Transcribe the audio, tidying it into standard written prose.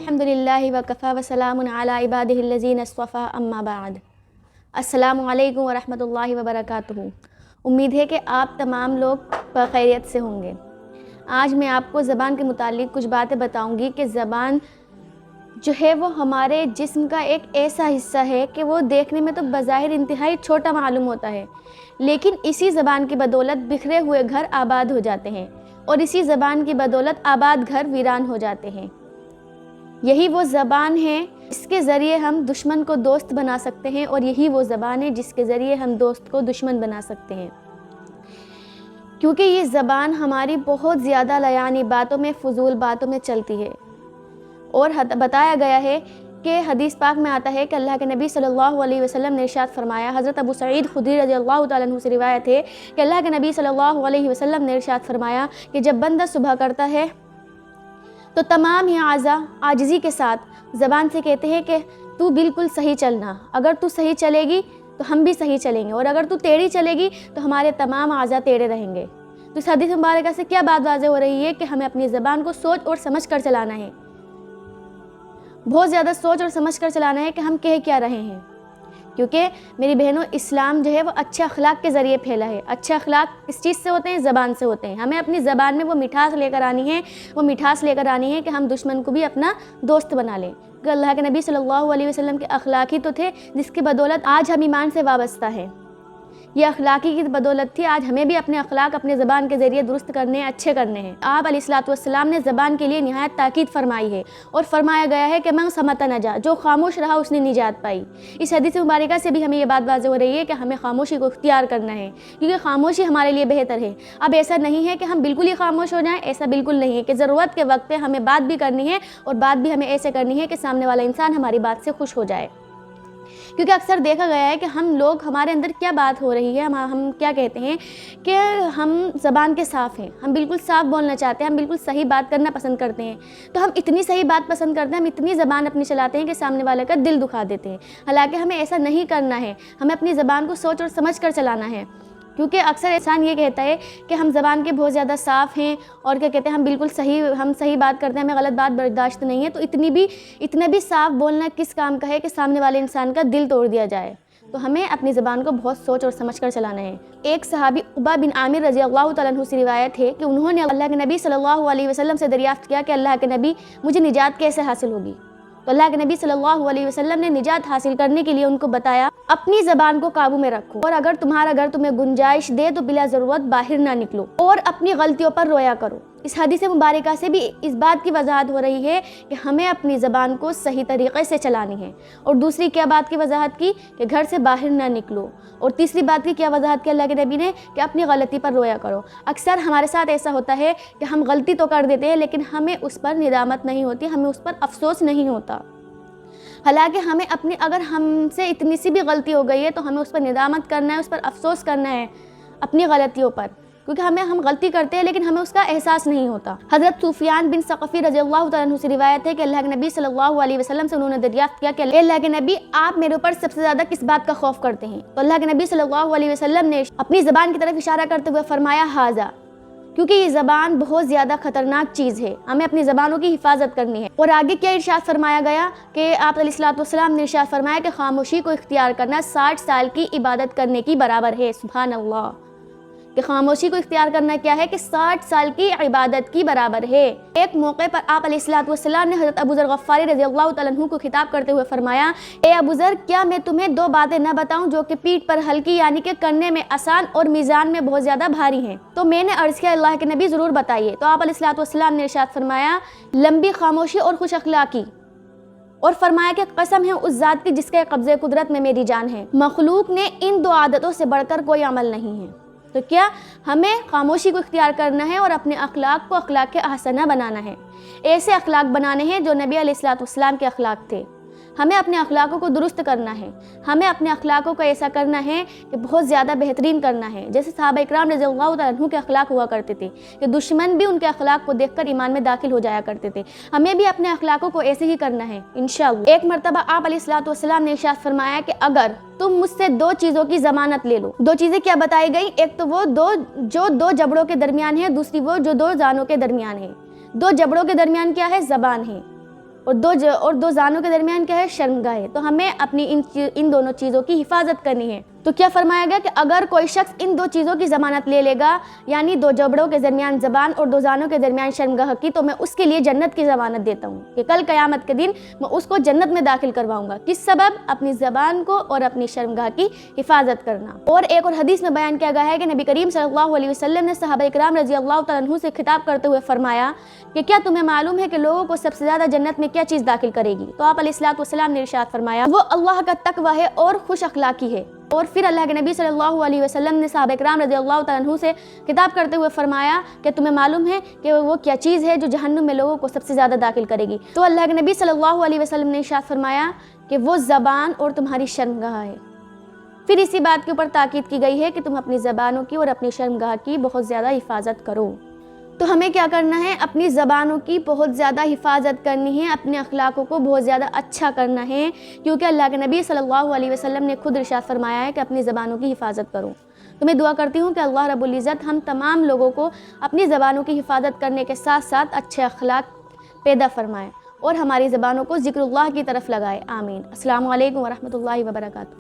अल्हम्दुलिल्लाहि व कफ़ा व सलामुन अला इबादिहिल्लज़ीना इस्तफ़ा अम्मा बाद। अस्सलामु अलैकुम व रहमतुल्लाहि व बरकातुहू। उम्मीद है कि आप तमाम लोग खैरियत से होंगे। आज मैं आपको ज़बान के मुतालिक कुछ बातें बताऊंगी कि ज़बान जो है वो हमारे जिस्म का एक ऐसा हिस्सा है कि वो देखने में तो बज़ाहिर इंतहाई छोटा मालूम होता है, लेकिन इसी ज़बान की बदौलत बिखरे हुए घर आबाद हो जाते हैं और इसी ज़बान की बदौलत आबाद घर वीरान हो जाते हैं। यही वो ज़बान है जिसके ज़रिए हम दुश्मन को दोस्त बना सकते हैं और यही वो ज़बान है जिसके ज़रिए हम दोस्त को दुश्मन बना सकते हैं, क्योंकि ये ज़बान हमारी बहुत ज़्यादा लयानी बातों में, फ़ुज़ूल बातों में चलती है। और बताया गया है कि हदीस पाक में आता है कि अल्लाह के नबी सल्लल्लाहु अलैहि वसल्लम ने इरशाद फरमाया, हज़रत अबू सईद खुदरी रज़ियल्लाहु तआला अन्हु से रिवायत है कि अल्लाह के नबी सल्लल्लाहु अलैहि वसल्लम ने इरशाद फरमाया कि जब बंदा सुबह करता है तो तमाम ही आज़ा आजिज़ी के साथ ज़बान से कहते हैं कि तू बिल्कुल सही चलना, अगर तू सही चलेगी तो हम भी सही चलेंगे, और अगर तू टेढ़ी चलेगी तो हमारे तमाम आज़ा टेढ़े रहेंगे। तो इस हदीस मुबारक से क्या बात वाज़ेह हो रही है कि हमें अपनी ज़बान को सोच और समझ कर चलाना है, बहुत ज़्यादा सोच और समझ कर चलाना है कि हम कह क्या रहे हैं। क्योंकि मेरी बहनों, इस्लाम जो है वो अच्छे अखलाक के ज़रिए फैला है। अच्छे अखलाक किस चीज़ से होते हैं? ज़बान से होते हैं। हमें अपनी ज़बान में वो मिठास लेकर आनी है, वो मिठास लेकर आनी है कि हम दुश्मन को भी अपना दोस्त बना लें। क्योंकि अल्लाह के नबी सल्लल्लाहु अलैहि वसल्लम के अखलाक ही तो थे जिसकी बदौलत आज हम ईमान से वाबस्ता है। ये अखलाकी की बदौलत थी। आज हमें भी अपने अखलाक अपने ज़बान के ज़रिए दुरुस्त करने हैं, अच्छे करने हैं। आप अलैहिस्सलातु वस्सलाम ने ज़बान के लिए निहायत ताकीद फरमाई है और फरमाया गया है कि मन समत नजा, जो खामोश रहा उसने निजात पाई। इस हदीस मुबारका से भी हमें ये बात वाज़ेह हो रही है कि हमें खामोशी को इख्तियार करना है, क्योंकि खामोशी हमारे लिए बेहतर है। अब ऐसा नहीं है कि हम बिल्कुल ही खामोश हो जाएँ, ऐसा बिल्कुल नहीं है कि ज़रूरत के वक्त पर हमें बात भी करनी है, और बात भी हमें ऐसे करनी है कि सामने वाला इंसान हमारी बात से खुश हो जाए। क्योंकि अक्सर देखा गया है कि हम लोग, हमारे अंदर क्या बात हो रही है, हम क्या कहते हैं कि हम ज़बान के साफ़ हैं, हम बिल्कुल साफ़ बोलना चाहते हैं, हम बिल्कुल सही बात करना पसंद करते हैं। तो हम इतनी सही बात पसंद करते हैं, हम इतनी ज़बान अपनी चलाते हैं कि सामने वाले का दिल दुखा देते हैं। हालांकि हमें ऐसा नहीं करना है, हमें अपनी ज़बान को सोच और समझ कर चलाना है। क्योंकि अक्सर इंसान ये कहता है कि हम ज़बान के बहुत ज़्यादा साफ़ हैं और क्या कहते हैं हम बिल्कुल सही, हम सही बात करते हैं, हमें गलत बात बर्दाश्त नहीं है। तो इतना भी साफ़ बोलना किस काम का है कि सामने वाले इंसान का दिल तोड़ दिया जाए। तो हमें अपनी ज़बान को बहुत सोच और समझ कर चलाना है। एक सहाबी उक़बा बिन आमिर रज़ियल्लाहु तआला अन्हु से रिवायत है कि उन्होंने अल्लाह के नबी सल्लल्लाहु अलैहि वसल्लम से दरियाफ़्त किया कि अल्लाह के नबी, मुझे निजात कैसे हासिल होगी? तो अल्लाह के नबी सल्लल्लाहु अलैहि वसल्लम ने निजात हासिल करने के लिए उनको बताया, अपनी ज़बान को काबू में रखो, और अगर तुम्हारा घर तुम्हें गुंजाइश दे तो बिला ज़रूरत बाहर ना निकलो, और अपनी गलतियों पर रोया करो। इस हदीस मुबारका से भी इस बात की वजाहत हो रही है कि हमें अपनी ज़बान को सही तरीक़े से चलानी है। और दूसरी क्या बात की वजाहत की कि घर से बाहर ना निकलो। और तीसरी बात की क्या वजाहत की अल्लाह के नबी ने कि अपनी गलती पर रोया करो। अक्सर हमारे साथ ऐसा होता है कि हम गलती तो कर देते हैं, लेकिन हमें उस पर निदामत नहीं होती, हमें उस पर अफसोस नहीं होता। हालांकि हमें अपनी, अगर हमसे इतनी सी भी गलती हो गई है तो हमें उस पर निदामत करना है, उस पर अफसोस करना है अपनी गलतियों पर, क्योंकि हम गलती करते हैं लेकिन हमें उसका एहसास नहीं होता। हज़रत सुफियान बिन सक़फ़ी रज़ियल्लाहु तआला अन्हु से रिवायत है कि अल्लाह के नबी सल्लल्लाहु अलैहि वसल्लम से उन्होंने दरियाफ़्त किया कि अल्लाह के नबी, आप मेरे ऊपर सबसे ज़्यादा किस बात का खौफ करते हैं? तो अल्लाह के नबी सल्लल्लाहु अलैहि वसल्लम ने अपनी ज़बान की तरफ इशारा करते हुए फरमाया, हाज़ा, क्योंकि ये ज़बान बहुत ज़्यादा ख़तरनाक चीज़ है, हमें अपनी ज़बानों की हिफाजत करनी है। और आगे क्या इरशाद फरमाया गया कि आप अलैहिस्सलातु वस्सलाम ने इरशाद फरमाया कि खामोशी को इख्तियार करना 60 साल की इबादत करने की बराबर है। सुभान अल्लाह, कि खामोशी को इख्तियार करना क्या है कि 60 साल की इबादत की बराबर है। एक मौके पर आप अलैहिस्सलातु वस्सलाम ने हज़रत अबू ज़र गफ़ारी रज़ियल्लाहु तआला अन्हु को खिताब करते हुए फरमाया, ए अबू ज़र, क्या मैं तुम्हें 2 बातें न बताऊं जो कि पीठ पर हल्की, यानी कि करने में आसान और मीज़ान में बहुत ज़्यादा भारी हैं? तो मैंने अर्ज़ किया, अल्लाह के नबी ज़रूर बताइए। तो आप अलैहिस्सलातु वस्सलाम ने इरशाद फरमाया, लंबी खामोशी और खुश अखलाकी, और फरमाया कि कसम है उस ज़ात की जिसके कब्ज़े कुदरत में मेरी जान है, मखलूक ने इन 2 आदतों से बढ़कर कोई अमल नहीं है। तो क्या हमें खामोशी को इख्तियार करना है और अपने अखलाक को अखलाक के हसना बनाना है। ऐसे अखलाक बनाने हैं जो नबी अलैहिस्सलातु वस्सलाम के अखलाक थे। हमें अपने अखलाकों को दुरुस्त करना है, हमें अपने अखलाकों को ऐसा करना है कि बहुत ज़्यादा बेहतरीन करना है। जैसे सहाबा इकराम रज़ियल्लाहु तआला अन्हु के अखलाक हुआ करते थे कि दुश्मन भी उनके अखलाक को देखकर ईमान में दाखिल हो जाया करते थे। हमें भी अपने अखलाकों को ऐसे ही करना है इंशाअल्लाह। एक मरतबा आप अलैहिस्सलातु वस्सलाम ने इरशाद फरमाया कि अगर तुम मुझसे 2 चीज़ों की ज़मानत ले लो। 2 चीज़ें क्या बताई गई? एक तो वो जो 2 जबड़ों के दरमियान है, दूसरी वो जो 2 जानों के दरमियान है। 2 जबड़ों के दरमियान क्या है? ज़बान है। اور دو زانوں کے درمیان کیا ہے؟ شرمگاہ ہے۔ تو ہمیں اپنی ان دونوں چیزوں کی حفاظت کرنی ہے۔ تو کیا فرمایا گیا کہ اگر کوئی شخص ان دو چیزوں کی ضمانت لے لے گا، یعنی دو جبڑوں کے درمیان زبان اور دو زانوں کے درمیان شرمگاہ کی، تو میں اس کے لیے جنت کی ضمانت دیتا ہوں کہ کل قیامت کے دن میں اس کو جنت میں داخل کرواؤں گا۔ کس سبب؟ اپنی زبان کو اور اپنی شرمگاہ کی حفاظت کرنا۔ اور ایک اور حدیث میں بیان کیا گیا ہے کہ نبی کریم صلی اللہ علیہ وسلم نے صحابہ کرام رضی اللہ تعالیٰ عنہ سے خطاب کرتے ہوئے فرمایا کہ کیا تمہیں معلوم ہے کہ لوگوں کو سب سے زیادہ جنت میں کیا چیز داخل کرے گی؟ تو آپ علیہ الصلوۃ والسلام نے ارشاد فرمایا وہ اللہ کا تقوی ہے اور خوش اخلاقی ہے۔ اور پھر اللہ کے نبی صلی اللہ علیہ وسلم نے صحابہ کرام رضی اللہ تعالیٰ عنہ سے خطاب کرتے ہوئے فرمایا کہ تمہیں معلوم ہے کہ وہ کیا چیز ہے جو جہنم میں لوگوں کو سب سے زیادہ داخل کرے گی؟ تو اللہ کے نبی صلی اللہ علیہ وسلم نے ارشاد فرمایا کہ وہ زبان اور تمہاری شرمگاہ ہے۔ پھر اسی بات کے اوپر تاکید کی گئی ہے کہ تم اپنی زبانوں کی اور اپنی شرمگاہ کی بہت زیادہ حفاظت کرو۔ تو ہمیں کیا کرنا ہے؟ اپنی زبانوں کی بہت زیادہ حفاظت کرنی ہے، اپنے اخلاقوں کو بہت زیادہ اچھا کرنا ہے، کیونکہ اللہ کے نبی صلی اللہ علیہ وسلم نے خود ارشاد فرمایا ہے کہ اپنی زبانوں کی حفاظت کرو۔ تو میں دعا کرتی ہوں کہ اللہ رب العزت ہم تمام لوگوں کو اپنی زبانوں کی حفاظت کرنے کے ساتھ ساتھ اچھے اخلاق پیدا فرمائے اور ہماری زبانوں کو ذکر اللہ کی طرف لگائے۔ آمین۔ السلام علیکم ورحمۃ اللہ وبرکاتہ۔